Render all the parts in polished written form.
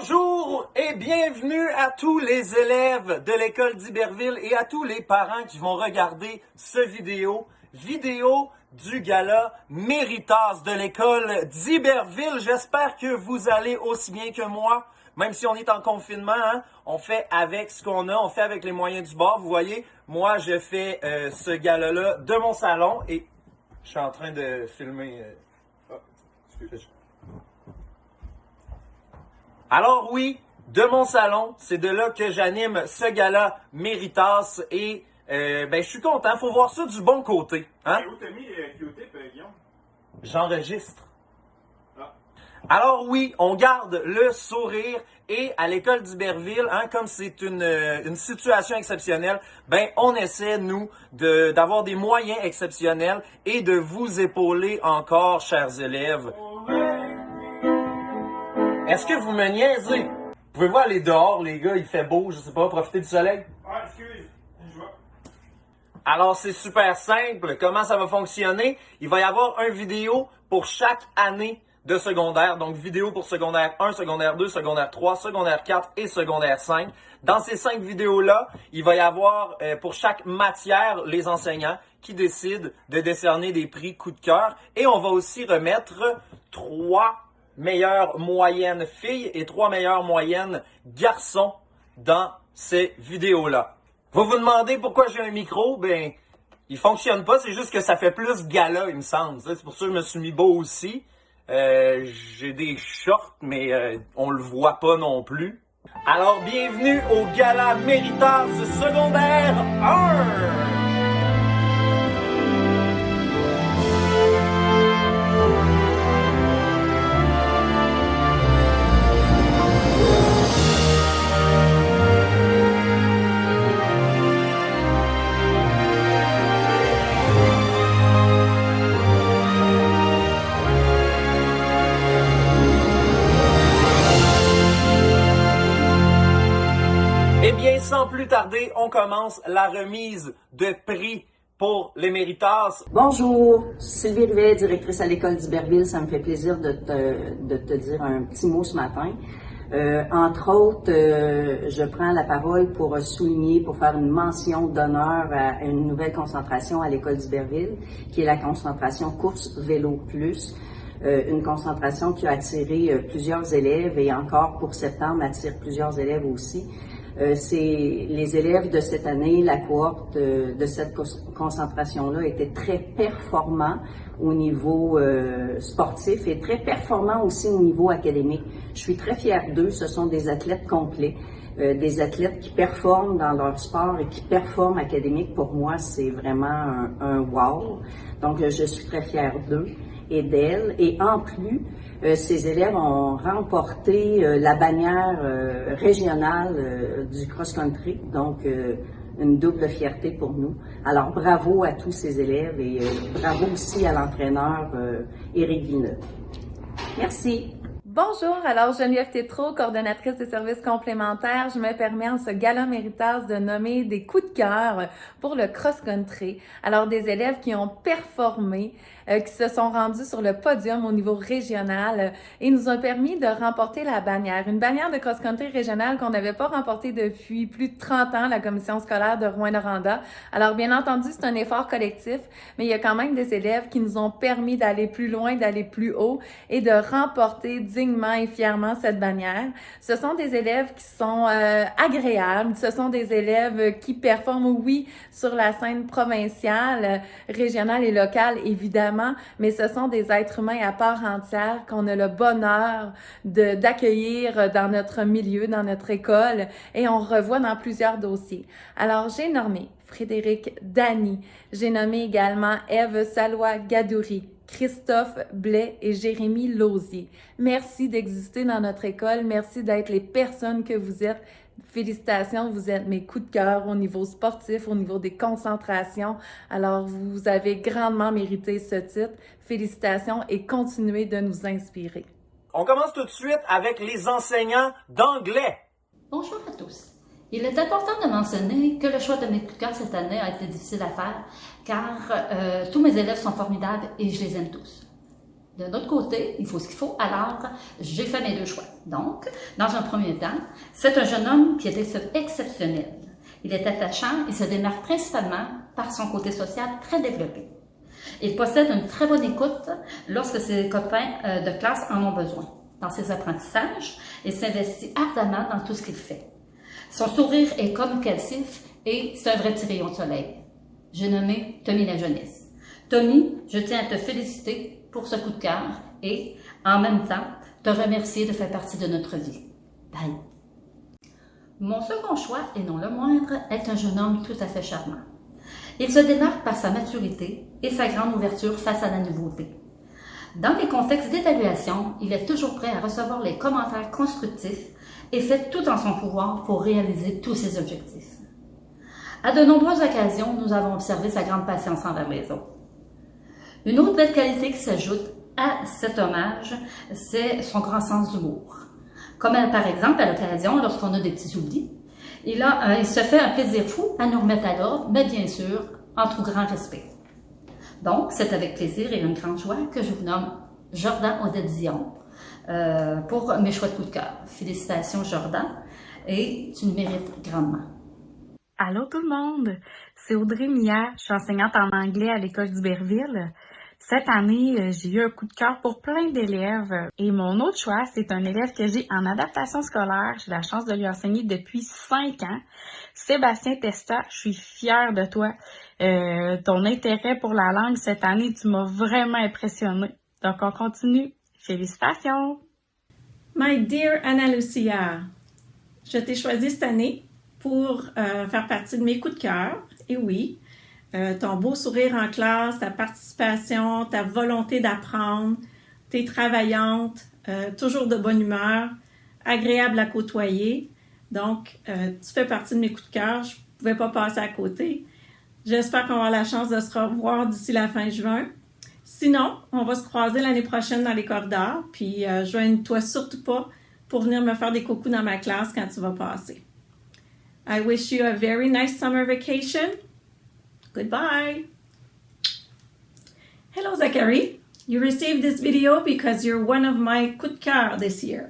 Bonjour et bienvenue à tous les élèves de l'école d'Iberville et à tous les parents qui vont regarder ce vidéo du gala Méritas de l'école d'Iberville. J'espère que vous allez aussi bien que moi, même si on est en confinement, hein, on fait avec ce qu'on a, on fait avec les moyens du bord. Vous voyez, moi je fais ce gala-là de mon salon et je suis en train de filmer... Alors oui, de mon salon, c'est de là que j'anime ce gala Méritas et je suis content, faut voir ça du bon côté. Hein? Où t'as mis Q-tip, Guillaume? J'enregistre. Ah. Alors oui, on garde le sourire et à l'école d'Iberville, hein, comme c'est une situation exceptionnelle, on essaie, nous, d'avoir des moyens exceptionnels et de vous épauler encore, chers élèves. Est-ce que vous me niaisez? Pouvez-vous aller dehors, les gars, il fait beau, je sais pas, profiter du soleil? Ah, excuse, je vois. Alors, c'est super simple. Comment ça va fonctionner? Il va y avoir une vidéo pour chaque année de secondaire. Donc, vidéo pour secondaire 1, secondaire 2, secondaire 3, secondaire 4 et secondaire 5. Dans ces 5 vidéos-là, il va y avoir pour chaque matière les enseignants qui décident de décerner des prix coup de cœur. Et on va aussi remettre 3 meilleures moyennes filles et 3 meilleures moyennes garçons dans ces vidéos-là. Vous vous demandez pourquoi j'ai un micro? Il fonctionne pas, c'est juste que ça fait plus gala, il me semble. C'est pour ça que je me suis mis beau aussi. J'ai des shorts, mais on le voit pas non plus. Alors, bienvenue au gala Méritas secondaire 1! Eh bien, sans plus tarder, on commence la remise de prix pour les Méritas. Bonjour, Sylvie Rivet, directrice à l'école d'Iberville. Ça me fait plaisir de te dire un petit mot ce matin. Entre autres, je prends la parole pour souligner, pour faire une mention d'honneur à une nouvelle concentration à l'école d'Iberville, qui est la concentration Course Vélo Plus. Une concentration qui a attiré plusieurs élèves et encore pour septembre attire plusieurs élèves aussi. C'est les élèves de cette année, la cohorte de cette concentration-là était très performant au niveau sportif et très performant aussi au niveau académique. Je suis très fière d'eux, ce sont des athlètes complets, des athlètes qui performent dans leur sport et qui performent académique. Pour moi, c'est vraiment un wow. Donc, je suis très fière d'eux et d'elle. Et en plus, ces élèves ont remporté la bannière régionale du cross-country, donc une double fierté pour nous. Alors, bravo à tous ces élèves et bravo aussi à l'entraîneur Éric Guineux. Merci. Bonjour, alors Geneviève Tétrault, coordonnatrice des services complémentaires. Je me permets en ce gala Méritas de nommer des coups de cœur pour le cross-country. Alors des élèves qui ont performé, qui se sont rendus sur le podium au niveau régional et nous ont permis de remporter la bannière. Une bannière de cross-country régionale qu'on n'avait pas remportée depuis plus de 30 ans, la commission scolaire de Rouyn-Noranda. Alors bien entendu, c'est un effort collectif, mais il y a quand même des élèves qui nous ont permis d'aller plus loin, d'aller plus haut et de remporter dignement et fièrement cette bannière. Ce sont des élèves qui sont agréables, ce sont des élèves qui performent, oui, sur la scène provinciale, régionale et locale, évidemment, mais ce sont des êtres humains à part entière qu'on a le bonheur d'accueillir dans notre milieu, dans notre école, et on revoit dans plusieurs dossiers. Alors, j'ai nommé Frédéric Dany, j'ai nommé également Ève Salois-Gadouri, Christophe Blais et Jérémy Lausier. Merci d'exister dans notre école. Merci d'être les personnes que vous êtes. Félicitations, vous êtes mes coups de cœur au niveau sportif, au niveau des concentrations. Alors, vous avez grandement mérité ce titre. Félicitations et continuez de nous inspirer. On commence tout de suite avec les enseignants d'anglais. Bonjour à tous. Il est important de mentionner que le choix de mes coups de cœur cette année a été difficile à faire car tous mes élèves sont formidables et je les aime tous. D'un autre côté, il faut ce qu'il faut, alors j'ai fait mes deux choix. Donc, dans un premier temps, c'est un jeune homme qui était exceptionnel. Il est attachant et se démarque principalement par son côté social très développé. Il possède une très bonne écoute lorsque ses copains de classe en ont besoin. Dans ses apprentissages, il s'investit ardemment dans tout ce qu'il fait. Son sourire est communicatif et c'est un vrai petit rayon de soleil. J'ai nommé Tommy la jeunesse. Tommy, je tiens à te féliciter pour ce coup de cœur et, en même temps, te remercier de faire partie de notre vie. Bye. Mon second choix, et non le moindre, est un jeune homme tout à fait charmant. Il se démarque par sa maturité et sa grande ouverture face à la nouveauté. Dans les contextes d'évaluation, il est toujours prêt à recevoir les commentaires constructifs et fait tout en son pouvoir pour réaliser tous ses objectifs. À de nombreuses occasions, nous avons observé sa grande patience envers les autres. Une autre belle qualité qui s'ajoute à cet hommage, c'est son grand sens d'humour. Comme par exemple à l'occasion, lorsqu'on a des petits oublis, il se fait un plaisir fou à nous remettre à l'ordre, mais bien sûr, en tout grand respect. Donc, c'est avec plaisir et une grande joie que je vous nomme Jordan Odette-Dion pour mes choix de coup de cœur. Félicitations Jordan et tu le mérites grandement. Allô tout le monde, c'est Audrey Mia, je suis enseignante en anglais à l'école d'Iberville. Cette année, j'ai eu un coup de cœur pour plein d'élèves et mon autre choix, c'est un élève que j'ai en adaptation scolaire. J'ai la chance de lui enseigner depuis 5 ans. Sébastien Testa, je suis fière de toi. Ton intérêt pour la langue cette année, tu m'as vraiment impressionnée. Donc on continue. Félicitations! My dear Anna Lucia, je t'ai choisi cette année pour faire partie de mes coups de cœur. Et oui, ton beau sourire en classe, ta participation, ta volonté d'apprendre, t'es travaillante, toujours de bonne humeur, agréable à côtoyer. Donc, tu fais partie de mes coups de cœur. Je ne pouvais pas passer à côté. J'espère qu'on va avoir la chance de se revoir d'ici la fin juin. Sinon, on va se croiser l'année prochaine dans les corridors. Puis, joigne-toi surtout pas pour venir me faire des coucous dans ma classe quand tu vas passer. I wish you a very nice summer vacation. Goodbye. Hello, Zachary. You received this video because you're one of my coup de cœur this year.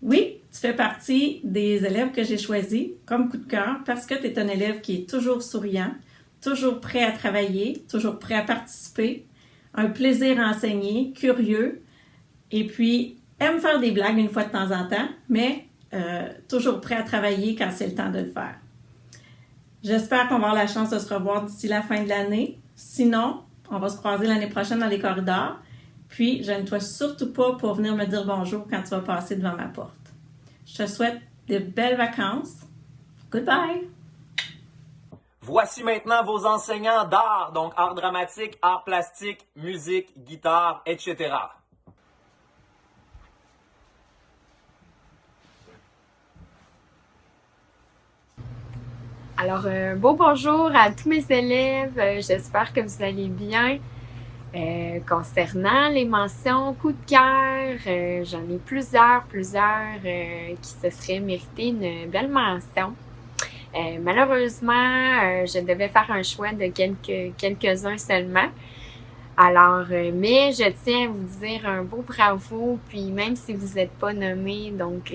Oui, tu fais partie des élèves que j'ai choisis comme coup de cœur parce que tu es un élève qui est toujours souriant, toujours prêt à travailler, toujours prêt à participer, un plaisir à enseigner, curieux, et puis aime faire des blagues une fois de temps en temps, mais toujours prêt à travailler quand c'est le temps de le faire. J'espère qu'on va avoir la chance de se revoir d'ici la fin de l'année. Sinon, on va se croiser l'année prochaine dans les corridors. Puis, gêne-toi surtout pas pour venir me dire bonjour quand tu vas passer devant ma porte. Je te souhaite de belles vacances. Goodbye! Voici maintenant vos enseignants d'art, donc art dramatique, art plastique, musique, guitare, etc. Alors, beau bonjour à tous mes élèves. J'espère que vous allez bien. Concernant les mentions coup de cœur, j'en ai plusieurs qui se seraient mérité une belle mention. Malheureusement, je devais faire un choix de quelques-uns seulement. Alors, mais je tiens à vous dire un beau bravo, puis même si vous n'êtes pas nommé, donc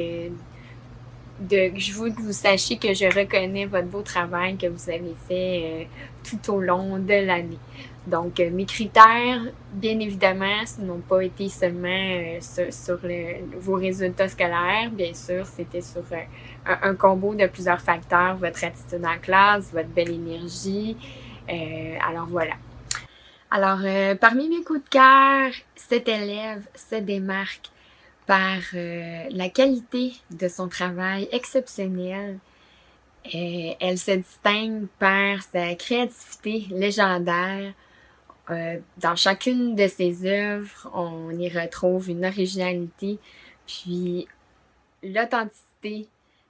je veux que vous sachiez que je reconnais votre beau travail que vous avez fait tout au long de l'année. Donc, mes critères, bien évidemment, ce n'ont pas été seulement sur vos résultats scolaires. Bien sûr, c'était sur un combo de plusieurs facteurs, votre attitude en classe, votre belle énergie. Alors, voilà. Alors, parmi mes coups de cœur, cet élève se démarque par la qualité de son travail exceptionnel. Elle se distingue par sa créativité légendaire. Dans chacune de ses œuvres, on y retrouve une originalité, puis l'authenticité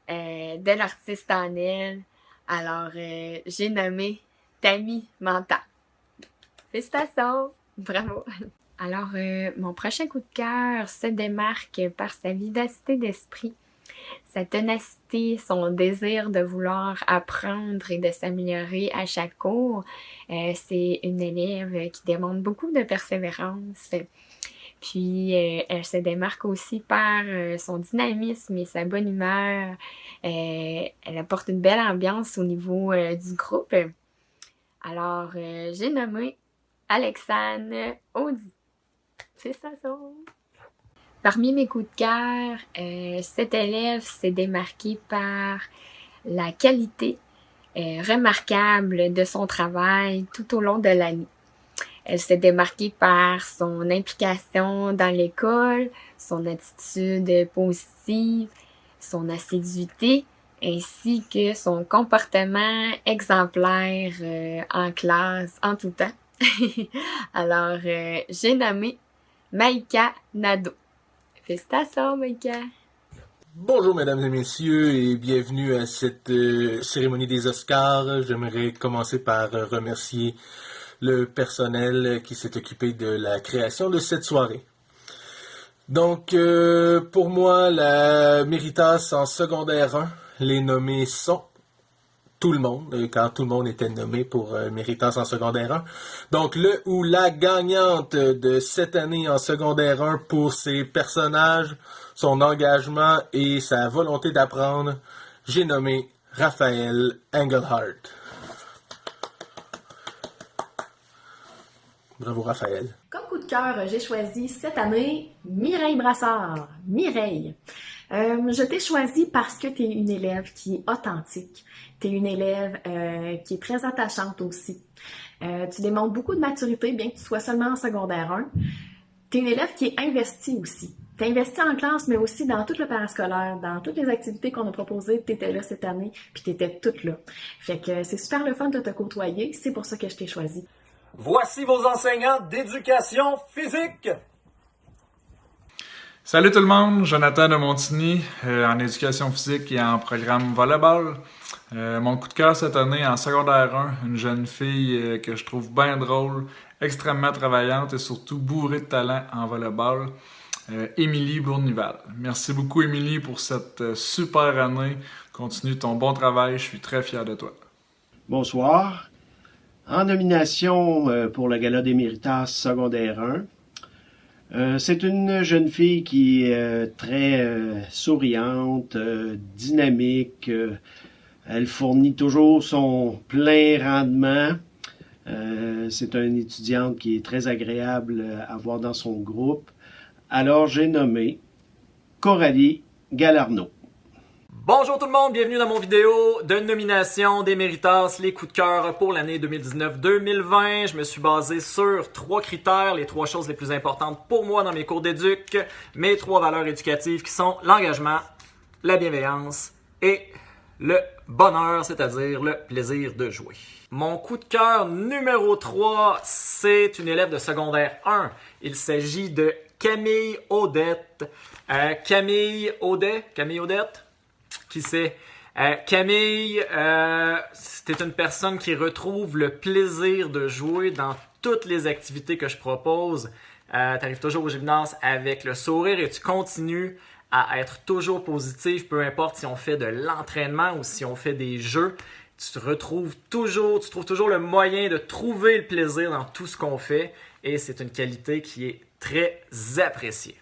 de l'artiste en elle. Alors, j'ai nommé Tammy Manta. Félicitations! Bravo! Alors, mon prochain coup de cœur se démarque par sa vivacité d'esprit, sa ténacité, son désir de vouloir apprendre et de s'améliorer à chaque cours. C'est une élève qui demande beaucoup de persévérance. Puis, elle se démarque aussi par son dynamisme et sa bonne humeur. Elle apporte une belle ambiance au niveau du groupe. Alors, j'ai nommé Alexandre Audi. C'est ça. Parmi mes coups de cœur, cette élève s'est démarquée par la qualité remarquable de son travail tout au long de l'année. Elle s'est démarquée par son implication dans l'école, son attitude positive, son assiduité, ainsi que son comportement exemplaire en classe en tout temps. Alors, j'ai nommé Maïka Nadeau. Félicitations, Maïka! Bonjour mesdames et messieurs et bienvenue à cette cérémonie des Oscars. J'aimerais commencer par remercier le personnel qui s'est occupé de la création de cette soirée. Donc pour moi, la Méritas en secondaire 1, les nommés sont tout le monde, car tout le monde était nommé pour Méritas en secondaire 1. Donc le ou la gagnante de cette année en secondaire 1 pour ses personnages, son engagement et sa volonté d'apprendre, j'ai nommé Raphaël Engelhardt. Bravo Raphaël. Comme coup de cœur, j'ai choisi cette année Mireille Brassard. Mireille. Je t'ai choisi parce que tu es une élève qui est authentique. Tu es une élève qui est très attachante aussi. Tu démontres beaucoup de maturité, bien que tu sois seulement en secondaire 1. Tu es une élève qui est investie aussi. Tu es investie en classe, mais aussi dans tout le parascolaire, dans toutes les activités qu'on a proposées. Tu étais là cette année, puis tu étais toute là. Fait que c'est super le fun de te côtoyer. C'est pour ça que je t'ai choisi. Voici vos enseignants d'éducation physique. Salut tout le monde, Jonathan de Montigny, en éducation physique et en programme volleyball. Mon coup de cœur cette année en secondaire 1, une jeune fille que je trouve bien drôle, extrêmement travaillante et surtout bourrée de talent en volleyball, Émilie Bournival. Merci beaucoup Émilie pour cette super année. Continue ton bon travail, je suis très fier de toi. Bonsoir. En nomination pour le Gala des Méritas secondaire 1, c'est une jeune fille qui est très souriante, dynamique. Elle fournit toujours son plein rendement. C'est une étudiante qui est très agréable à voir dans son groupe. Alors, j'ai nommé Coralie Galarneau. Bonjour tout le monde, bienvenue dans mon vidéo de nomination des Méritas, les coups de cœur pour l'année 2019-2020. Je me suis basé sur 3 critères, les 3 choses les plus importantes pour moi dans mes cours d'éduc, mes 3 valeurs éducatives qui sont l'engagement, la bienveillance et le bonheur, c'est-à-dire le plaisir de jouer. Mon coup de cœur numéro 3, c'est une élève de secondaire 1. Il s'agit de Camille Audette. Camille Audette? Qui c'est? Camille, c'était une personne qui retrouve le plaisir de jouer dans toutes les activités que je propose. Tu arrives toujours au gymnase avec le sourire et tu continues à être toujours positif, peu importe si on fait de l'entraînement ou si on fait des jeux. Tu trouves toujours le moyen de trouver le plaisir dans tout ce qu'on fait et c'est une qualité qui est très appréciée.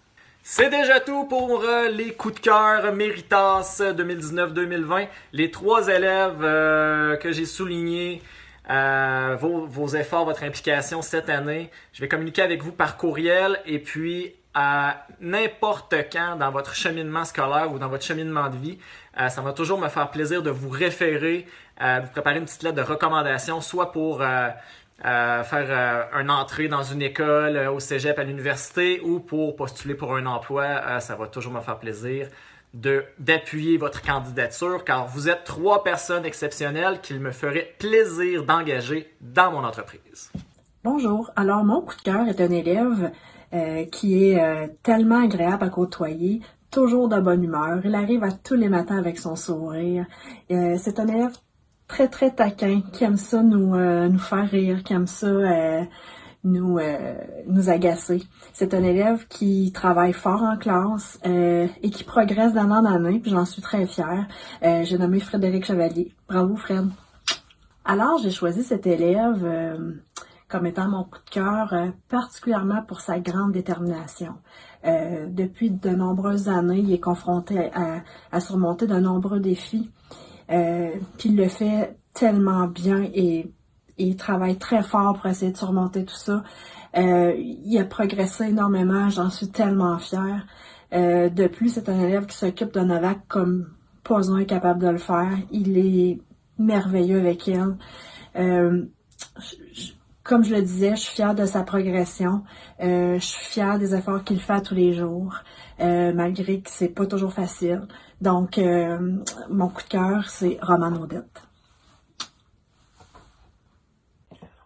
C'est déjà tout pour les coups de cœur Méritas 2019-2020. Les 3 élèves que j'ai soulignés, vos efforts, votre implication cette année. Je vais communiquer avec vous par courriel et puis à n'importe quand dans votre cheminement scolaire ou dans votre cheminement de vie, ça va toujours me faire plaisir de vous référer, vous préparer une petite lettre de recommandation, soit pour faire une entrée dans une école, au cégep, à l'université ou pour postuler pour un emploi. Ça va toujours me faire plaisir d'appuyer votre candidature car vous êtes 3 personnes exceptionnelles qu'il me ferait plaisir d'engager dans mon entreprise. Bonjour. Alors, mon coup de cœur est un élève qui est tellement agréable à côtoyer, toujours de bonne humeur. Il arrive à tous les matins avec son sourire. C'est un élève très, très taquin, qui aime ça nous faire rire, qui aime ça nous agacer. C'est un élève qui travaille fort en classe et qui progresse d'année en année, puis j'en suis très fière. J'ai nommé Frédéric Chevalier. Bravo, Fred! Alors, j'ai choisi cet élève comme étant mon coup de cœur, particulièrement pour sa grande détermination. Depuis de nombreuses années, il est confronté à surmonter de nombreux défis, puis il le fait tellement bien et il travaille très fort pour essayer de surmonter tout ça. Il a progressé énormément, j'en suis tellement fière. De plus, c'est un élève qui s'occupe de Novak comme pas un est capable de le faire. Il est merveilleux avec elle. Comme je le disais, je suis fière de sa progression. Je suis fière des efforts qu'il fait tous les jours, malgré que c'est pas toujours facile. Donc, mon coup de cœur, c'est Romane Odette.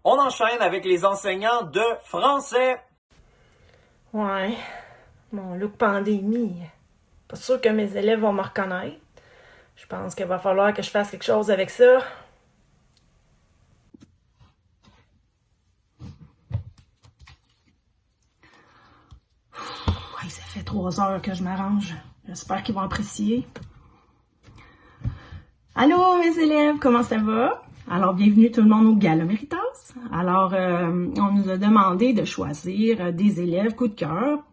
On enchaîne avec les enseignants de français. Ouais, mon look pandémie. Pas sûr que mes élèves vont me reconnaître. Je pense qu'il va falloir que je fasse quelque chose avec ça. Ouais, ça fait 3 heures que je m'arrange. J'espère qu'ils vont apprécier. Allô, mes élèves, comment ça va? Alors, bienvenue tout le monde au Gala Méritas. Alors, on nous a demandé de choisir des élèves coup de cœur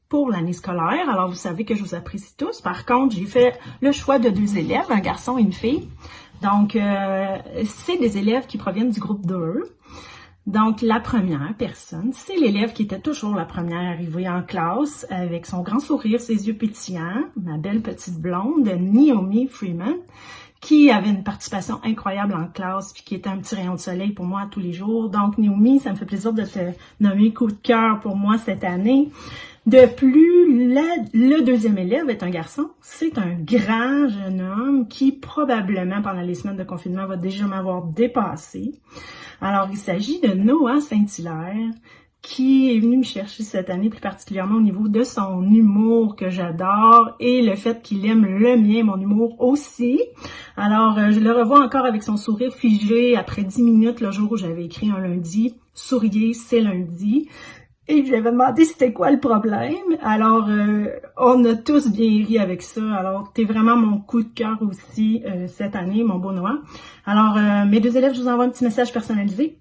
pour l'année scolaire. Alors, vous savez que je vous apprécie tous. Par contre, j'ai fait le choix de 2 élèves, un garçon et une fille. Donc, c'est des élèves qui proviennent du groupe 2. Donc, la première personne, c'est l'élève qui était toujours la première arrivée en classe, avec son grand sourire, ses yeux pétillants, ma belle petite blonde, Naomi Freeman, qui avait une participation incroyable en classe, puis qui était un petit rayon de soleil pour moi tous les jours. Donc, Naomi, ça me fait plaisir de te nommer coup de cœur pour moi cette année. De plus, le deuxième élève est un garçon. C'est un grand jeune homme qui, probablement, pendant les semaines de confinement, va déjà m'avoir dépassé. Alors, il s'agit de Noah Saint-Hilaire, qui est venu me chercher cette année, plus particulièrement au niveau de son humour que j'adore et le fait qu'il aime le mien, mon humour aussi. Alors, je le revois encore avec son sourire figé après 10 minutes le jour où j'avais écrit un lundi. Souriez, c'est lundi. Et je lui avais demandé c'était quoi le problème. Alors, on a tous bien ri avec ça. Alors, t'es vraiment mon coup de cœur aussi cette année, mon beau Noah. Alors, mes 2 élèves, je vous envoie un petit message personnalisé.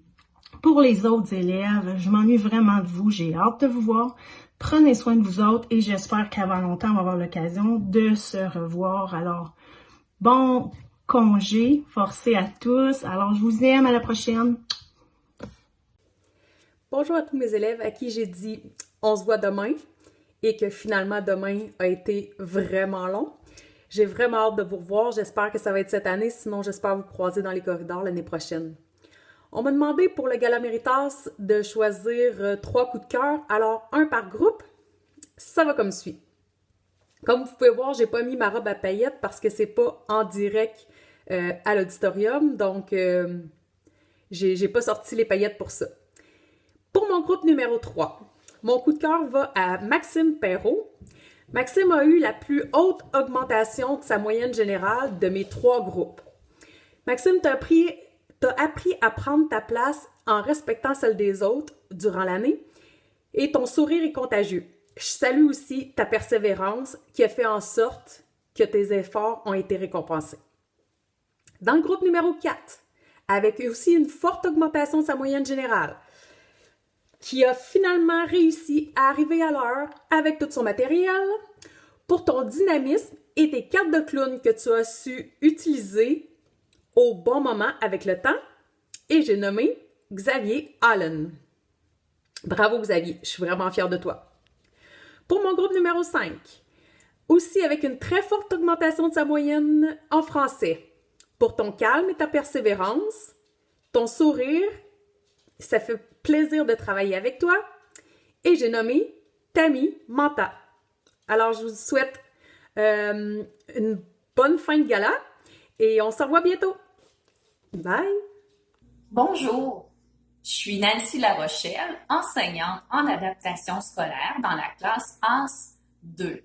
Pour les autres élèves, je m'ennuie vraiment de vous. J'ai hâte de vous voir. Prenez soin de vous autres et j'espère qu'avant longtemps, on va avoir l'occasion de se revoir. Alors, bon congé forcé à tous. Alors, je vous aime. À la prochaine. Bonjour à tous mes élèves à qui j'ai dit on se voit demain et que finalement demain a été vraiment long. J'ai vraiment hâte de vous revoir. J'espère que ça va être cette année. Sinon, j'espère vous croiser dans les corridors l'année prochaine. On m'a demandé pour le Gala Méritas de choisir 3 coups de cœur. Alors, un par groupe. Ça va comme suit. Comme vous pouvez voir, j'ai pas mis ma robe à paillettes parce que c'est pas en direct à l'auditorium. Donc, j'ai pas sorti les paillettes pour ça. Pour mon groupe numéro 3, mon coup de cœur va à Maxime Perrault. Maxime a eu la plus haute augmentation de sa moyenne générale de mes 3 groupes. Maxime, t'as appris à prendre ta place en respectant celle des autres durant l'année et ton sourire est contagieux. Je salue aussi ta persévérance qui a fait en sorte que tes efforts ont été récompensés. Dans le groupe numéro 4, avec aussi une forte augmentation de sa moyenne générale, qui a finalement réussi à arriver à l'heure avec tout son matériel, pour ton dynamisme et tes cartes de clown que tu as su utiliser au bon moment avec le temps, et j'ai nommé Xavier Allen. Bravo Xavier, je suis vraiment fière de toi. Pour mon groupe numéro 5, aussi avec une très forte augmentation de sa moyenne en français, pour ton calme et ta persévérance, ton sourire, ça fait plaisir de travailler avec toi. Et j'ai nommé Tammy Manta. Alors, je vous souhaite une bonne fin de gala et on se revoit bientôt. Bye! Bonjour, je suis Nancy Larochelle, enseignante en adaptation scolaire dans la classe AS 2.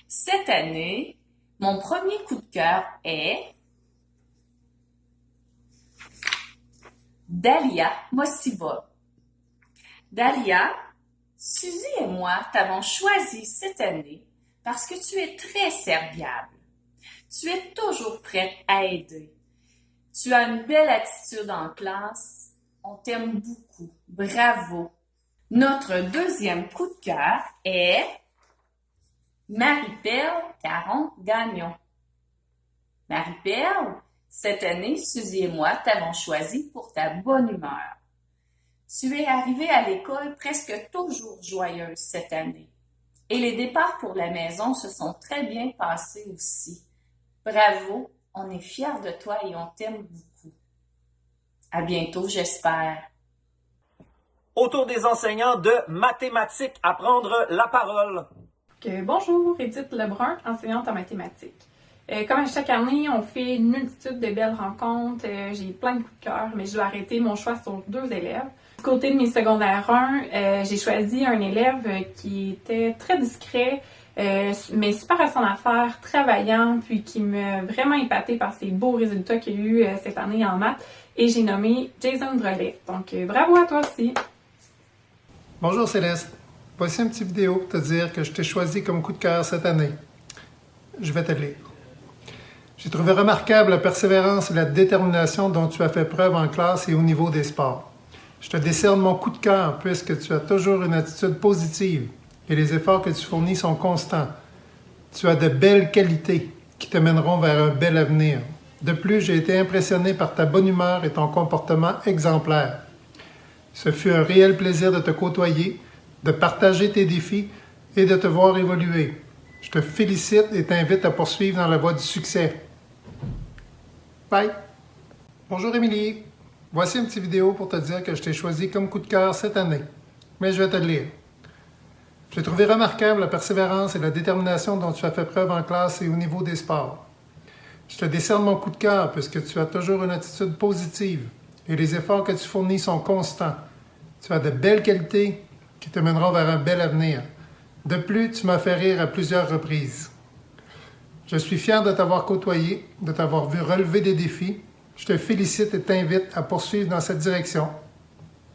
Cette année, mon premier coup de cœur est Dalia Mossiba. Dalia, Suzy et moi t'avons choisi cette année parce que tu es très serviable. Tu es toujours prête à aider. Tu as une belle attitude en classe on t'aime beaucoup. Bravo! Notre deuxième coup de cœur est Marie-Perle Caron-Gagnon. Marie-Perle, cette année, Suzy et moi t'avons choisi pour ta bonne humeur. Tu es arrivée à l'école presque toujours joyeuse cette année. Et les départs pour la maison se sont très bien passés aussi. Bravo, on est fiers de toi et on t'aime beaucoup. À bientôt, j'espère. Autour des enseignants de mathématiques à prendre la parole. Bonjour, Edith Lebrun, enseignante en mathématiques. Comme à chaque année, on fait une multitude de belles rencontres. J'ai plein de coups de cœur, mais je dois arrêter mon choix sur 2 élèves. Du côté de mes secondaires 1, j'ai choisi un élève qui était très discret, mais super à son affaire, travaillant, puis qui m'a vraiment épaté par ses beaux résultats qu'il y a eu cette année en maths. Et j'ai nommé Jason Brelet. Donc, bravo à toi aussi! Bonjour Céleste, voici une petite vidéo pour te dire que je t'ai choisi comme coup de cœur cette année. Je vais te le lire. J'ai trouvé remarquable la persévérance et la détermination dont tu as fait preuve en classe et au niveau des sports. Je te décerne mon coup de cœur puisque tu as toujours une attitude positive et les efforts que tu fournis sont constants. Tu as de belles qualités qui te mèneront vers un bel avenir. De plus, j'ai été impressionné par ta bonne humeur et ton comportement exemplaire. Ce fut un réel plaisir de te côtoyer, de partager tes défis et de te voir évoluer. Je te félicite et t'invite à poursuivre dans la voie du succès. Bye! Bonjour Émilie, voici une petite vidéo pour te dire que je t'ai choisi comme coup de cœur cette année. Mais je vais te le lire. J'ai trouvé remarquable la persévérance et la détermination dont tu as fait preuve en classe et au niveau des sports. Je te décerne mon coup de cœur puisque tu as toujours une attitude positive et les efforts que tu fournis sont constants. Tu as de belles qualités qui te mèneront vers un bel avenir. De plus, tu m'as fait rire à plusieurs reprises. Je suis fier de t'avoir côtoyé, de t'avoir vu relever des défis. Je te félicite et t'invite à poursuivre dans cette direction.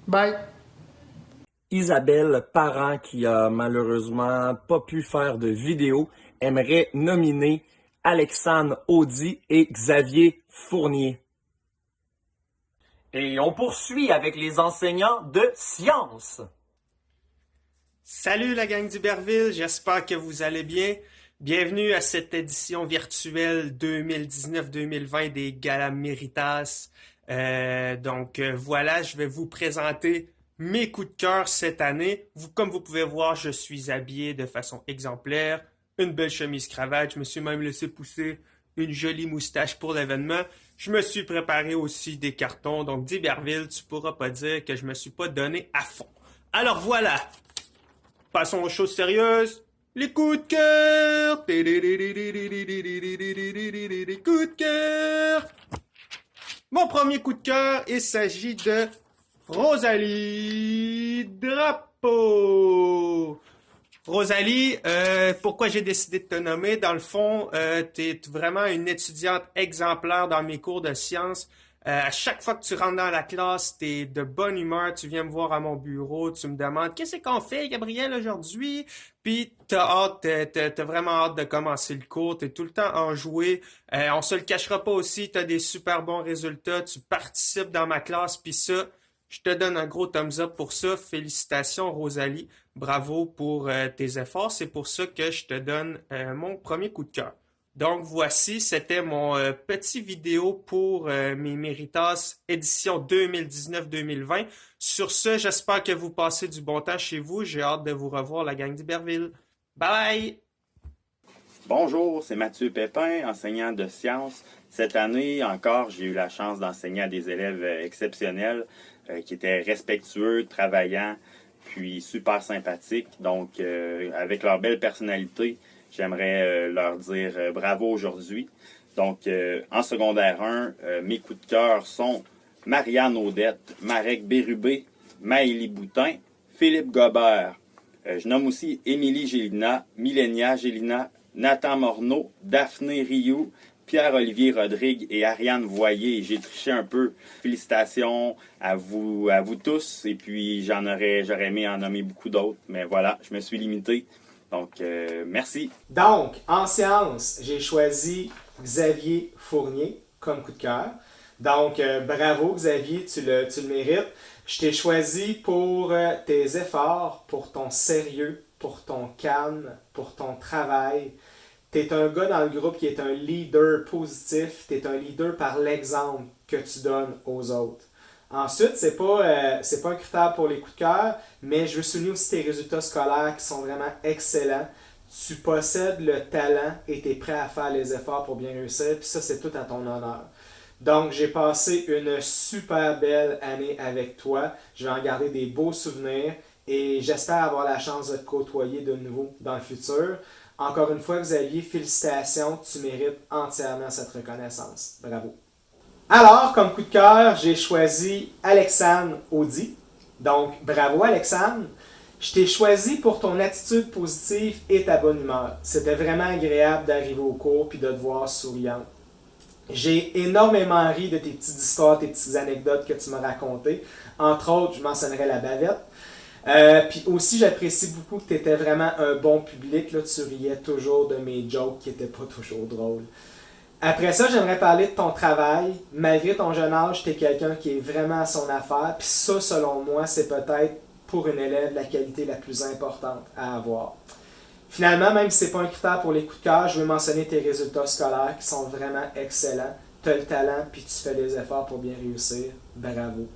Bye! Isabelle Parent, qui a malheureusement pas pu faire de vidéo, aimerait nominer Alexandre Audy et Xavier Fournier. Et on poursuit avec les enseignants de sciences. Salut la gang d'Iberville, j'espère que vous allez bien. Bienvenue à cette édition virtuelle 2019-2020 des Galas Méritas. Voilà, je vais vous présenter mes coups de cœur cette année. Comme vous pouvez voir, je suis habillé de façon exemplaire. Une belle chemise cravate, je me suis même laissé pousser une jolie moustache pour l'événement. Je me suis préparé aussi des cartons, donc d'Iberville, tu pourras pas dire que je me suis pas donné à fond. Alors voilà, passons aux choses sérieuses. Les coups de cœur. Les coups de cœur. Mon premier coup de cœur, il s'agit de Rosalie Drapeau. Rosalie, pourquoi j'ai décidé de te nommer? Dans le fond, tu es vraiment une étudiante exemplaire dans mes cours de sciences. À chaque fois que tu rentres dans la classe, tu es de bonne humeur, tu viens me voir à mon bureau, tu me demandes « Qu'est-ce qu'on fait, Gabriel, aujourd'hui? » Puis t'as vraiment hâte de commencer le cours, tu es tout le temps enjoué. On se le cachera pas aussi, tu as des super bons résultats, tu participes dans ma classe, puis ça, je te donne un gros thumbs up pour ça. Félicitations, Rosalie. Bravo pour tes efforts. C'est pour ça que je te donne mon premier coup de cœur. Donc, voici, c'était mon petit vidéo pour mes Méritas édition 2019-2020. Sur ce, j'espère que vous passez du bon temps chez vous. J'ai hâte de vous revoir, la gang d'Iberville. Bye! Bonjour, c'est Mathieu Pépin, enseignant de sciences. Cette année encore, j'ai eu la chance d'enseigner à des élèves exceptionnels qui étaient respectueux, travaillants, puis super sympathiques. Donc, avec leur belle personnalité, j'aimerais leur dire bravo aujourd'hui. Donc, en secondaire 1, mes coups de cœur sont Marianne Audette, Marek Bérubé, Maëlie Boutin, Philippe Gobert. Je nomme aussi Émilie Gélina, Millenia Gélina, Nathan Morneau, Daphné Rioux, Pierre-Olivier Rodrigue et Ariane Voyer. J'ai triché un peu. Félicitations à vous tous. Et puis, j'aurais aimé en nommer beaucoup d'autres. Mais voilà, je me suis limité. Donc, merci. Donc, en sciences, j'ai choisi Xavier Fournier comme coup de cœur. Donc, bravo Xavier, tu le mérites. Je t'ai choisi pour tes efforts, pour ton sérieux, pour ton calme, pour ton travail. Tu es un gars dans le groupe qui est un leader positif. Tu es un leader par l'exemple que tu donnes aux autres. Ensuite, c'est pas un critère pour les coups de cœur, mais je veux souligner aussi tes résultats scolaires qui sont vraiment excellents. Tu possèdes le talent et tu es prêt à faire les efforts pour bien réussir. Puis ça, c'est tout à ton honneur. Donc, j'ai passé une super belle année avec toi. Je vais en garder des beaux souvenirs et j'espère avoir la chance de te côtoyer de nouveau dans le futur. Encore une fois, Xavier, félicitations. Tu mérites entièrement cette reconnaissance. Bravo. Alors, comme coup de cœur, j'ai choisi Alexandre Audi. Donc, bravo Alexandre. Je t'ai choisi pour ton attitude positive et ta bonne humeur. C'était vraiment agréable d'arriver au cours puis de te voir souriante. J'ai énormément ri de tes petites histoires, tes petites anecdotes que tu m'as racontées. Entre autres, je mentionnerai la bavette. Puis aussi, j'apprécie beaucoup que tu étais vraiment un bon public. Là, tu riais toujours de mes jokes qui n'étaient pas toujours drôles. Après ça, j'aimerais parler de ton travail. Malgré ton jeune âge, tu es quelqu'un qui est vraiment à son affaire. Puis ça, selon moi, c'est peut-être pour une élève la qualité la plus importante à avoir. Finalement, même si ce n'est pas un critère pour les coups de cœur, je veux mentionner tes résultats scolaires qui sont vraiment excellents. Tu as le talent puis tu fais des efforts pour bien réussir. Bravo.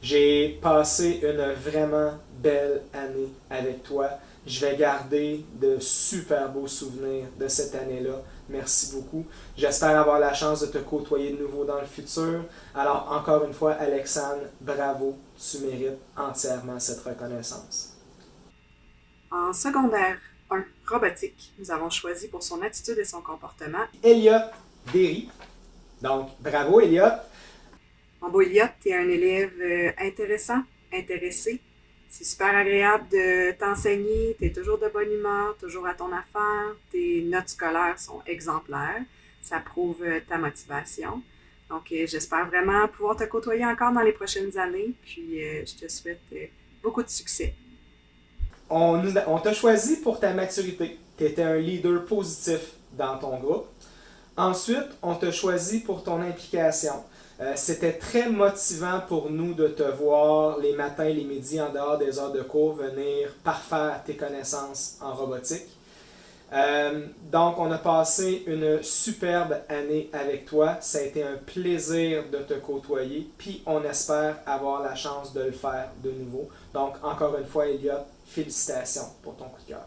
J'ai passé une vraiment belle année avec toi. Je vais garder de super beaux souvenirs de cette année-là. Merci beaucoup. J'espère avoir la chance de te côtoyer de nouveau dans le futur. Alors, encore une fois, Alexandre, bravo. Tu mérites entièrement cette reconnaissance. En secondaire 1, robotique, nous avons choisi pour son attitude et son comportement Elliot Derry. Donc, bravo Elliot. Mon beau Elliot, tu es un élève intéressant, intéressé. C'est super agréable de t'enseigner, tu es toujours de bonne humeur, toujours à ton affaire. Tes notes scolaires sont exemplaires. Ça prouve ta motivation. Donc, j'espère vraiment pouvoir te côtoyer encore dans les prochaines années. Puis, je te souhaite beaucoup de succès. On t'a choisi pour ta maturité. Tu étais un leader positif dans ton groupe. Ensuite, on t'a choisi pour ton implication. C'était très motivant pour nous de te voir les matins et les midis en dehors des heures de cours venir parfaire tes connaissances en robotique. Donc, on a passé une superbe année avec toi. Ça a été un plaisir de te côtoyer, puis on espère avoir la chance de le faire de nouveau. Donc, encore une fois, Elliot, félicitations pour ton coup de cœur.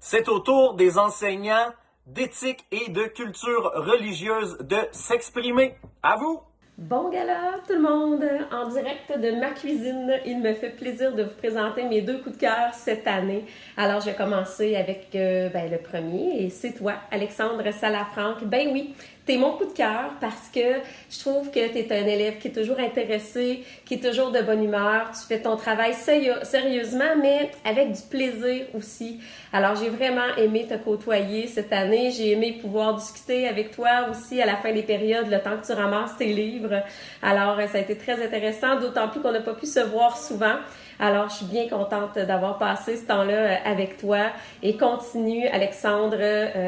C'est au tour des enseignants d'éthique et de culture religieuse de s'exprimer. À vous! Bon gala tout le monde! En direct de ma cuisine, il me fait plaisir de vous présenter mes 2 coups de cœur cette année. Alors, je vais commencer avec le premier, et c'est toi, Alexandre Salafranque. Ben oui, t'es mon coup de cœur parce que je trouve que t'es un élève qui est toujours intéressé, qui est toujours de bonne humeur. Tu fais ton travail sérieusement, mais avec du plaisir aussi. Alors, j'ai vraiment aimé te côtoyer cette année. J'ai aimé pouvoir discuter avec toi aussi à la fin des périodes, le temps que tu ramasses tes livres. Alors, ça a été très intéressant, d'autant plus qu'on n'a pas pu se voir souvent. Alors, je suis bien contente d'avoir passé ce temps-là avec toi. Et continue, Alexandre,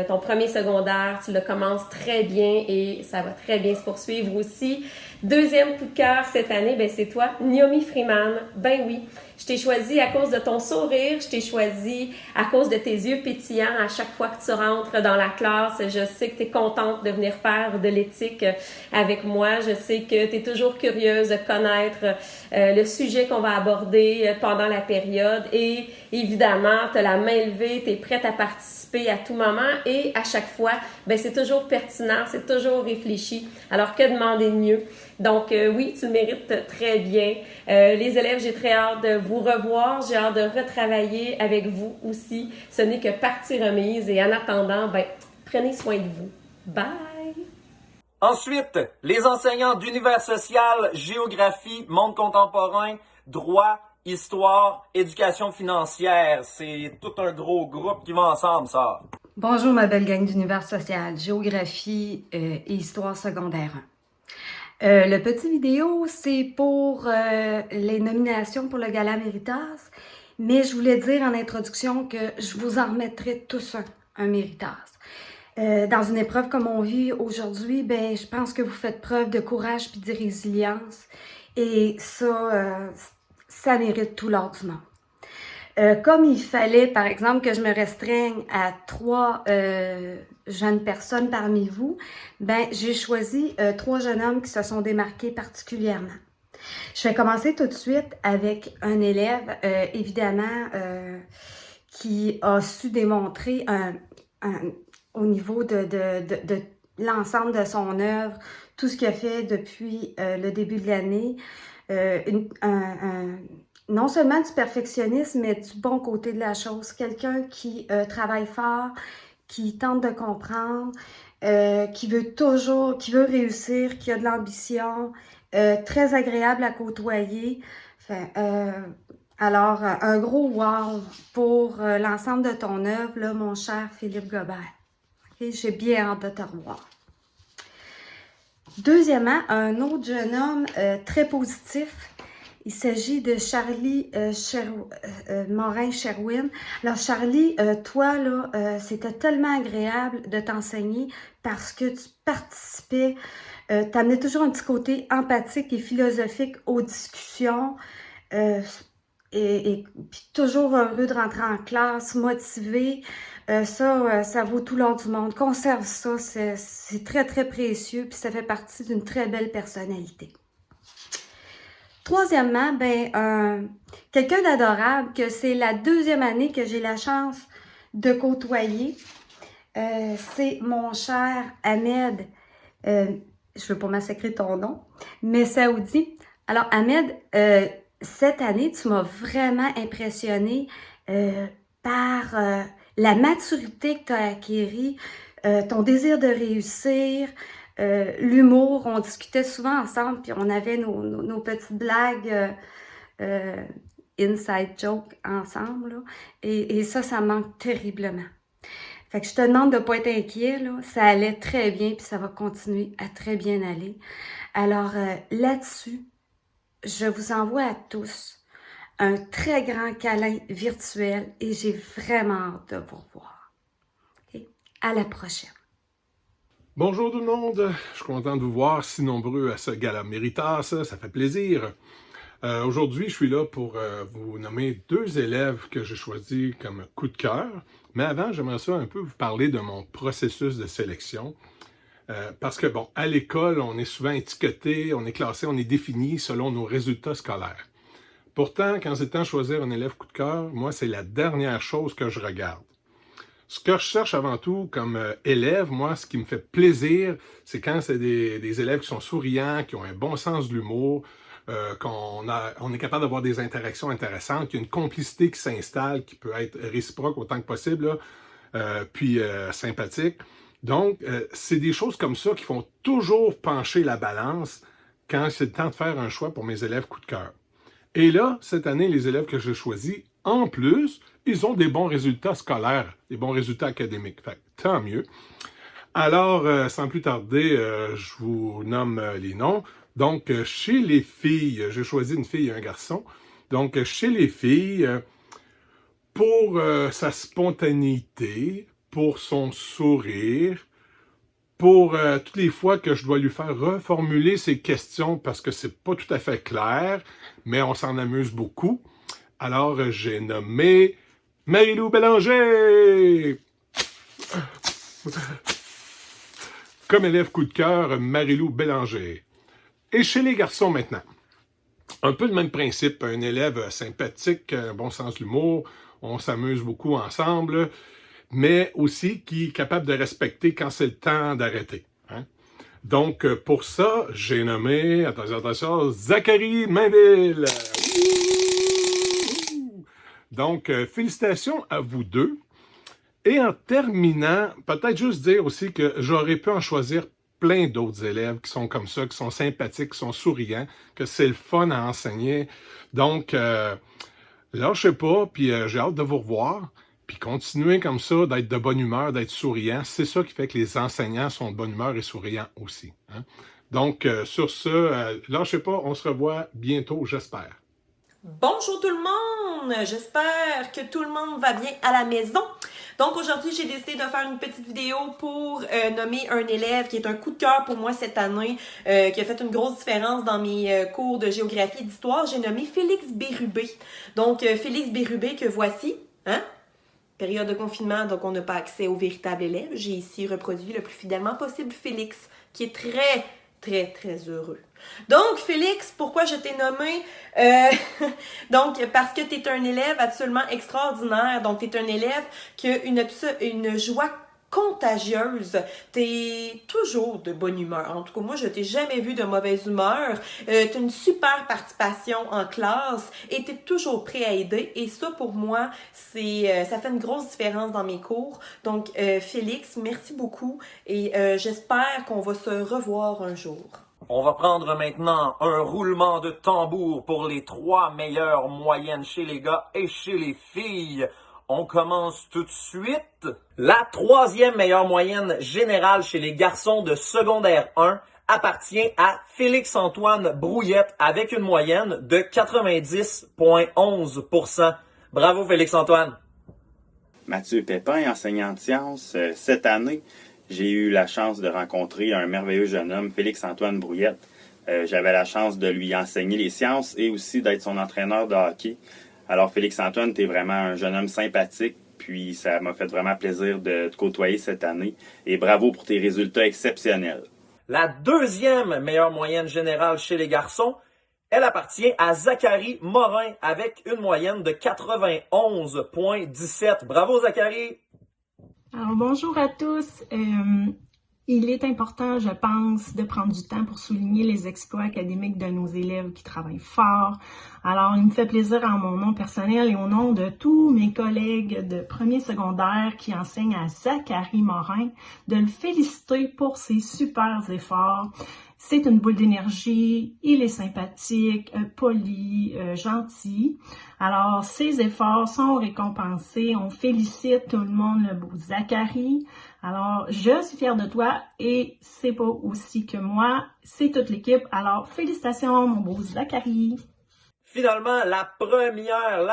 ton premier secondaire, tu le commences très bien et ça va très bien se poursuivre aussi. Deuxième coup de cœur cette année, ben c'est toi, Naomi Freeman. Ben oui, je t'ai choisi à cause de ton sourire, je t'ai choisi à cause de tes yeux pétillants à chaque fois que tu rentres dans la classe. Je sais que tu es contente de venir faire de l'éthique avec moi. Je sais que tu es toujours curieuse de connaître le sujet qu'on va aborder pendant la période. Et évidemment, tu as la main levée, tu es prête à participer à tout moment. Et à chaque fois, ben c'est toujours pertinent, c'est toujours réfléchi. Alors, que demander de mieux? Donc, oui, tu le mérites très bien. Les élèves, j'ai très hâte de vous revoir. J'ai hâte de retravailler avec vous aussi. Ce n'est que partie remise. Et en attendant, ben, prenez soin de vous. Bye! Ensuite, les enseignants d'univers social, géographie, monde contemporain, droit, histoire, éducation financière. C'est tout un gros groupe qui va ensemble, ça. Bonjour, ma belle gang d'univers social, géographie et histoire secondaire 1. Le petit vidéo, c'est pour les nominations pour le Gala Méritas, mais je voulais dire en introduction que je vous en remettrai tous un Méritas. Dans une épreuve comme on vit aujourd'hui, ben, je pense que vous faites preuve de courage puis de résilience. Et ça, ça mérite tout l'or du monde. Comme il fallait, par exemple, que je me restreigne à 3 jeunes personnes parmi vous, ben, j'ai choisi 3 jeunes hommes qui se sont démarqués particulièrement. Je vais commencer tout de suite avec un élève, évidemment, qui a su démontrer au niveau de l'ensemble de son œuvre, tout ce qu'il a fait depuis le début de l'année, non seulement du perfectionnisme, mais du bon côté de la chose. Quelqu'un qui travaille fort, qui tente de comprendre, qui veut réussir, qui a de l'ambition, très agréable à côtoyer. Alors, un gros wow pour l'ensemble de ton œuvre, là, mon cher Philippe Gobert. Okay? J'ai bien hâte de te revoir. Deuxièmement, un autre jeune homme très positif. Il s'agit de Charlie Morin-Sherwin. Alors, Charlie, toi, là, c'était tellement agréable de t'enseigner parce que tu participais, tu amenais toujours un petit côté empathique et philosophique aux discussions. Et puis toujours heureux de rentrer en classe, motivé. Ça vaut tout l'or du monde. Conserve ça, c'est très, très précieux, puis ça fait partie d'une très belle personnalité. Troisièmement, ben, quelqu'un d'adorable, que c'est la 2e année que j'ai la chance de côtoyer. C'est mon cher Ahmed, je veux pas massacrer ton nom, mais Saoudi. Alors, Ahmed, cette année, tu m'as vraiment impressionné par la maturité que tu as acquérie, ton désir de réussir, l'humour. On discutait souvent ensemble, puis on avait nos petites blagues inside joke ensemble. Là. Et ça me manque terriblement. Fait que je te demande de ne pas être inquiet. Là. Ça allait très bien, puis ça va continuer à très bien aller. Alors là-dessus, je vous envoie à tous un très grand câlin virtuel et j'ai vraiment hâte de vous revoir. Okay? À la prochaine. Bonjour tout le monde, je suis content de vous voir si nombreux à ce gala Méritas, ça fait plaisir. Aujourd'hui, je suis là pour vous nommer 2 élèves que j'ai choisis comme coup de cœur, mais avant, j'aimerais ça un peu vous parler de mon processus de sélection. Parce que, bon, à l'école, on est souvent étiqueté, on est classé, on est défini selon nos résultats scolaires. Pourtant, quand c'est temps de choisir un élève coup de cœur, moi, c'est la dernière chose que je regarde. Ce que je cherche avant tout comme élève, moi, ce qui me fait plaisir, c'est quand c'est des élèves qui sont souriants, qui ont un bon sens de l'humour, on est capable d'avoir des interactions intéressantes, qu'il y a une complicité qui s'installe, qui peut être réciproque autant que possible, puis sympathique. Donc, c'est des choses comme ça qui font toujours pencher la balance quand c'est le temps de faire un choix pour mes élèves coup de cœur. Et là, cette année, les élèves que j'ai choisis, en plus, ils ont des bons résultats scolaires, des bons résultats académiques. Fait que, tant mieux. Alors, sans plus tarder, je vous nomme les noms. Donc, chez les filles, j'ai choisi une fille et un garçon. Donc, chez les filles, pour sa spontanéité, pour son sourire, pour toutes les fois que je dois lui faire reformuler ses questions parce que c'est pas tout à fait clair, mais on s'en amuse beaucoup. Alors, j'ai nommé Marie-Lou Bélanger! Comme élève coup de cœur, Marie-Lou Bélanger. Et chez les garçons maintenant, un peu le même principe, un élève sympathique, un bon sens de l'humour, on s'amuse beaucoup ensemble, mais aussi qui est capable de respecter quand c'est le temps d'arrêter. Hein? Donc, pour ça, j'ai nommé, attention, Zachary Mainville. Donc, félicitations à vous deux. Et en terminant, peut-être juste dire aussi que j'aurais pu en choisir plein d'autres élèves qui sont comme ça, qui sont sympathiques, qui sont souriants, que c'est le fun à enseigner. Donc, lâchez pas, puis j'ai hâte de vous revoir. Puis continuez comme ça, d'être de bonne humeur, d'être souriant. C'est ça qui fait que les enseignants sont de bonne humeur et souriants aussi. Hein? Donc, sur ce, lâchez pas, on se revoit bientôt, j'espère. Bonjour tout le monde! J'espère que tout le monde va bien à la maison. Donc aujourd'hui, j'ai décidé de faire une petite vidéo pour nommer un élève qui est un coup de cœur pour moi cette année, qui a fait une grosse différence dans mes cours de géographie et d'histoire. J'ai nommé Félix Bérubé. Donc Félix Bérubé que voici, hein? Période de confinement, donc on n'a pas accès au véritable élève. J'ai ici reproduit le plus fidèlement possible Félix, qui est très heureux. Donc, Félix, pourquoi je t'ai nommé? Donc, parce que tu es un élève absolument extraordinaire. Donc, tu es un élève qui a une joie contagieuse. Tu es toujours de bonne humeur. En tout cas, moi, je t'ai jamais vu de mauvaise humeur. Tu as une super participation en classe et tu es toujours prêt à aider. Et ça, pour moi, ça fait une grosse différence dans mes cours. Donc, Félix, merci beaucoup et j'espère qu'on va se revoir un jour. On va prendre maintenant un roulement de tambour pour les 3 meilleures moyennes chez les gars et chez les filles. On commence tout de suite. La 3e meilleure moyenne générale chez les garçons de secondaire 1 appartient à Félix-Antoine Brouillette avec une moyenne de 90,11%. Bravo Félix-Antoine. Mathieu Pépin, enseignant de sciences. Cette année, j'ai eu la chance de rencontrer un merveilleux jeune homme, Félix-Antoine Brouillette. J'avais la chance de lui enseigner les sciences et aussi d'être son entraîneur de hockey. Alors, Félix-Antoine, tu es vraiment un jeune homme sympathique, puis ça m'a fait vraiment plaisir de te côtoyer cette année. Et bravo pour tes résultats exceptionnels. La 2e meilleure moyenne générale chez les garçons, elle appartient à Zachary Morin avec une moyenne de 91,17. Bravo Zachary! Alors, bonjour à tous. Il est important, je pense, de prendre du temps pour souligner les exploits académiques de nos élèves qui travaillent fort. Alors, il me fait plaisir en mon nom personnel et au nom de tous mes collègues de premier secondaire qui enseignent à Zachary Morin de le féliciter pour ses super efforts. C'est une boule d'énergie, il est sympathique, poli, gentil. Alors, ses efforts sont récompensés. On félicite tout le monde, le beau Zachary. Alors, je suis fière de toi et c'est pas aussi que moi, c'est toute l'équipe. Alors, félicitations, mon beau Zachary. Finalement, la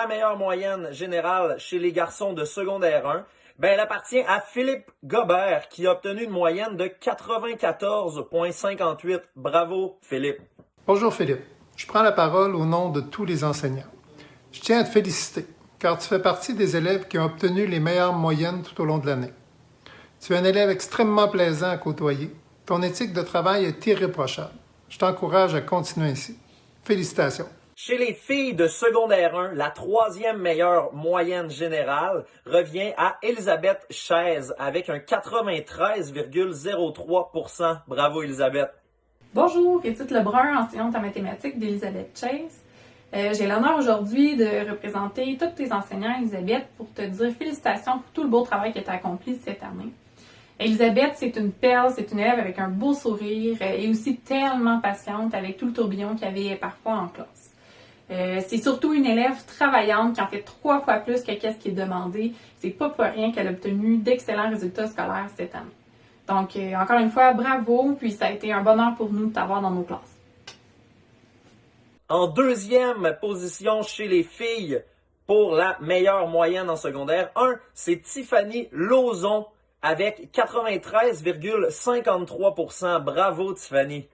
meilleure moyenne générale chez les garçons de secondaire 1, elle appartient à Philippe Gobert qui a obtenu une moyenne de 94,58. Bravo, Philippe. Bonjour Philippe, je prends la parole au nom de tous les enseignants. Je tiens à te féliciter, car tu fais partie des élèves qui ont obtenu les meilleures moyennes tout au long de l'année. Tu es un élève extrêmement plaisant à côtoyer. Ton éthique de travail est irréprochable. Je t'encourage à continuer ainsi. Félicitations. Chez les filles de secondaire 1, la 3e meilleure moyenne générale revient à Elisabeth Chaise avec un 93,03%. Bravo Elisabeth. Bonjour, Edith Lebrun, enseignante en mathématiques d'Elisabeth Chase. J'ai l'honneur aujourd'hui de représenter tous tes enseignants, Elisabeth, pour te dire félicitations pour tout le beau travail que tu as accompli cette année. Elisabeth, c'est une perle, c'est une élève avec un beau sourire et aussi tellement patiente avec tout le tourbillon qu'il y avait parfois en classe. C'est surtout une élève travaillante qui en fait 3 fois plus que ce qui est demandé. C'est pas pour rien qu'elle a obtenu d'excellents résultats scolaires cette année. Donc, encore une fois, bravo, puis ça a été un bonheur pour nous de t'avoir dans nos classes. En 2e position chez les filles pour la meilleure moyenne en secondaire 1, c'est Tiffany Lauzon avec 93,53%. Bravo Tiffany.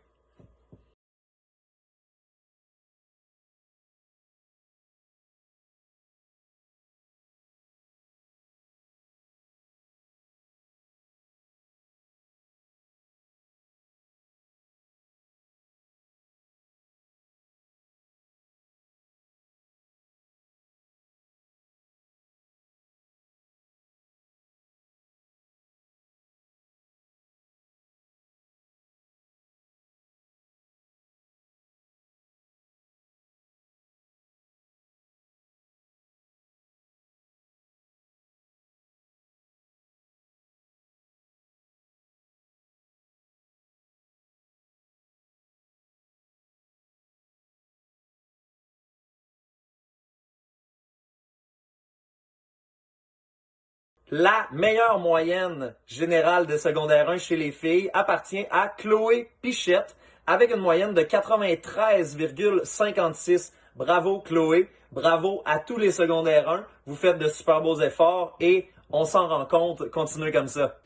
La meilleure moyenne générale de secondaire 1 chez les filles appartient à Chloé Pichette avec une moyenne de 93,56. Bravo Chloé, bravo à tous les secondaires 1. Vous faites de super beaux efforts et on s'en rend compte. Continuez comme ça.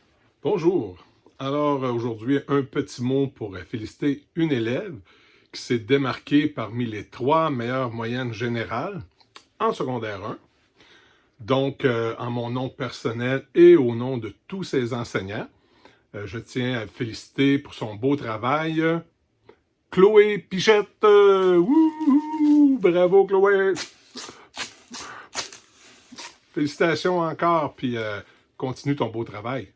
Bonjour. Alors aujourd'hui, un petit mot pour féliciter une élève qui s'est démarquée parmi les 3 meilleures moyennes générales en secondaire 1. Donc, en mon nom personnel et au nom de tous ses enseignants, je tiens à féliciter pour son beau travail Chloé Pichette. Wouhou! Bravo Chloé! Félicitations encore, puis continue ton beau travail.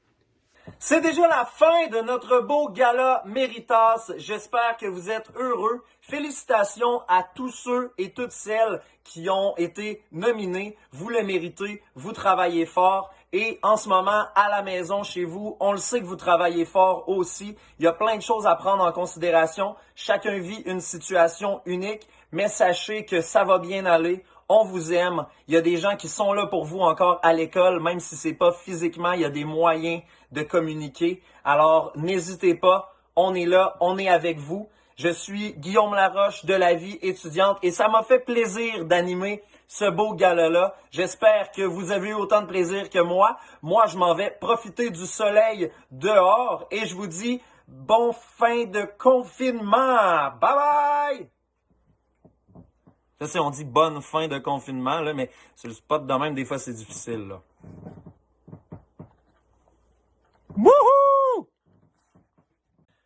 C'est déjà la fin de notre beau gala Méritas. J'espère que vous êtes heureux. Félicitations à tous ceux et toutes celles qui ont été nominés. Vous le méritez, vous travaillez fort. Et en ce moment, à la maison, chez vous, on le sait que vous travaillez fort aussi. Il y a plein de choses à prendre en considération. Chacun vit une situation unique, mais sachez que ça va bien aller. On vous aime. Il y a des gens qui sont là pour vous encore à l'école, même si c'est pas physiquement, il y a des moyens de communiquer. Alors, n'hésitez pas. On est là, on est avec vous. Je suis Guillaume Laroche de La Vie étudiante et ça m'a fait plaisir d'animer ce beau gala-là. J'espère que vous avez eu autant de plaisir que moi. Moi, je m'en vais profiter du soleil dehors et je vous dis bon fin de confinement. Bye bye! Je sais, on dit bonne fin de confinement, là, mais sur le spot de même, des fois, c'est difficile, là. Wouhou!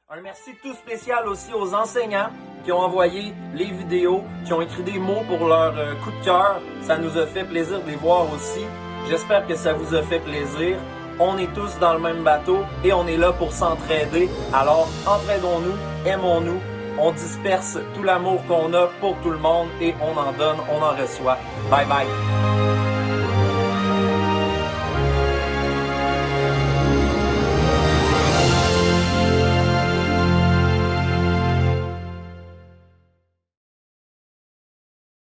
Un merci tout spécial aussi aux enseignants qui ont envoyé les vidéos, qui ont écrit des mots pour leur coup de cœur. Ça nous a fait plaisir de les voir aussi. J'espère que ça vous a fait plaisir. On est tous dans le même bateau et on est là pour s'entraider. Alors, entraidons-nous, aimons-nous. On disperse tout l'amour qu'on a pour tout le monde et on en donne, on en reçoit. Bye bye!